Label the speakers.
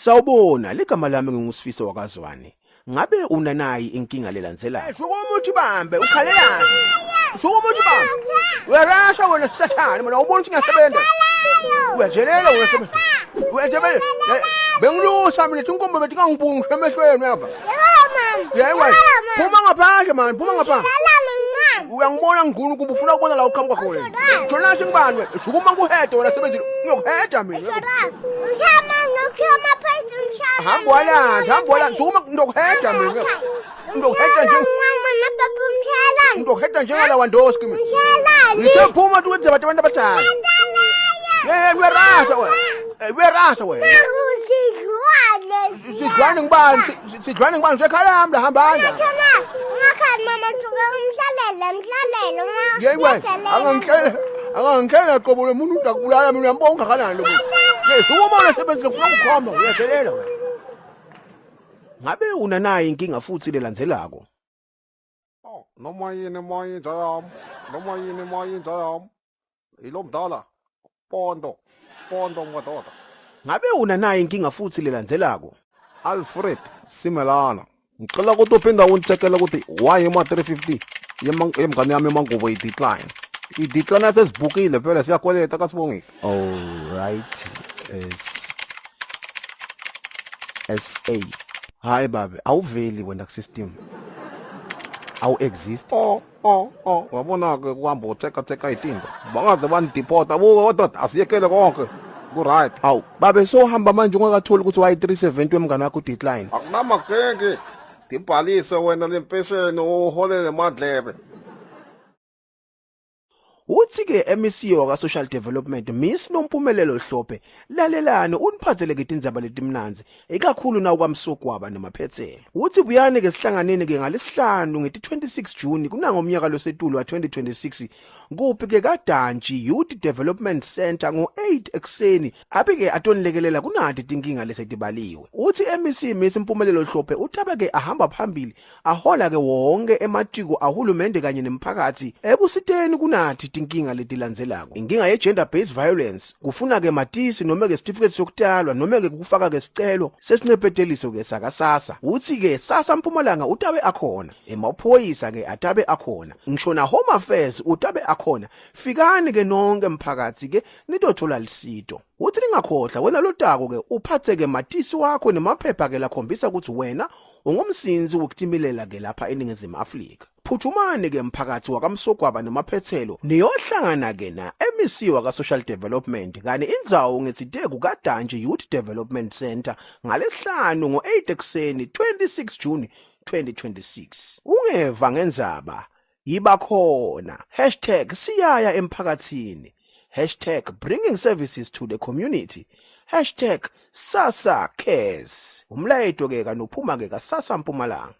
Speaker 1: Sawubona, ligama lami nginguSifiso wakwaZwane. Ngabe unanayi inkinga lelandzelayo?
Speaker 2: Shukumuntu bambe ukhalelana. Shukumuntu bambe. Uyarasha wena sathane mina ubona ukuthi ngiyasebenza. Uyajelela wena sebenza. Uyajelela. Bengilusa mina inkombe bethi ngangibungisha emehlweni lapha. Yebo. Phuma ngaphandle man, phuma ngaphandle. Uyangibona ngiguna ukuba ufuna ukubona la uqhamuka khona. Jona singibani wena? Shukuma nguhede wena sebenzile. Ngiyokuheda mina. Hamba shukuma ngiyokuheda mina. Ngiyokuheda nje. Ngiyokuheda njengala wandoski mina. Ngithe phuma tu wenza abantu abadala. Uyarasha wena. Uyarasha wena. Sidlwane ngibani? Sidlwane ngibani? Sekhalami la hambanga. Yebo, angangihlela qobo lomuntu utakubulala mina uyambonga kanjani lo. Sukubona sebenzile kufuna ukukhomba uyazelela wena.
Speaker 1: Ngabe unanayi inkinga futhi lelandzelako?
Speaker 3: Noma yini mayinja yami, noma yini mayinja yami. Ilo mdala, pondo madoda.
Speaker 1: Ngabe unanayi inkinga futhi lelandzelako?
Speaker 3: Alfred Simelana. Ngicela ukuthi uphinda ungicheckele ukuthi why ima 350 yemngane yami emangubo idecline. Idecline yasezibukile phela siyakweleta kaSibongile.
Speaker 1: All right. SA. Hayi babe, awuveli wena ku system. Awu exist.
Speaker 3: Wabona ke kuhamba utheka itinto. Bangaze banideport abuke kodwa asiyekele konke. Ku right.
Speaker 1: Awu, babe sohamba manje ungakatholi ukuthi wayi 370 wemngane wakho decline.
Speaker 3: Akunamagenge. Dibhalise wena lempesheni uholele madlebe.
Speaker 1: Uthi ke MEC waka Social Development Miss Nompumelelo Hlophe lalelani uniphathele ke indzaba letimnanzi ikakhulu na ukwamsogwaba nemaphethelo. Uthi buyane ke sihlanganene ke ngalesihlanu ngeti 26 June kunangomnyaka losetulo wa 2026 kuphi ke kaDantshi Youth Development Center ngo8 ekseni abike atonilekelela kunati tinkinga lesetibaliwe. Uthi MEC Miss Nompumelelo Hlophe uthabe ke ahamba phambili ahola ke wonke ematiko ahulumende kanye nemphakathi ekusiteni kunati inkinga letilandzelako. Inkinga ye gender based violence kufuna ke matisi noma ke certificate sokutalwa noma ke kufaka ke sicelo sesincepheteliso ke sakasasa. Uthi ke sasa Mpumalanga utabe akhona, emaphoyisa ke atabe akhona. Ngisho na Home Affairs utabe akhona. Fikani ke nonke emphakathi ke nitothola lisito. Uthi lingakhohlwa wena lotako ke uphatheke matisi wakho nemaphepha ke lakhombisa ukuthi wena ungumsinzi wokutimilela ke lapha eNingizimu Afrika. Phuthumane ke mphakathi wakamsogwaba nemaphethelo niyohlangana ke na MEC waka Social Development kani indzawo ngesiteku kaDantshi Youth Development Center ngalesihlanu ngo8 ekseni 26 June 2026. Ungeva ngendzaba yiba khona #siyaya emphakathini #bringing services to the community #SASA cares. Umlayeto ke kanophuma ke kaSasa Mpumalanga.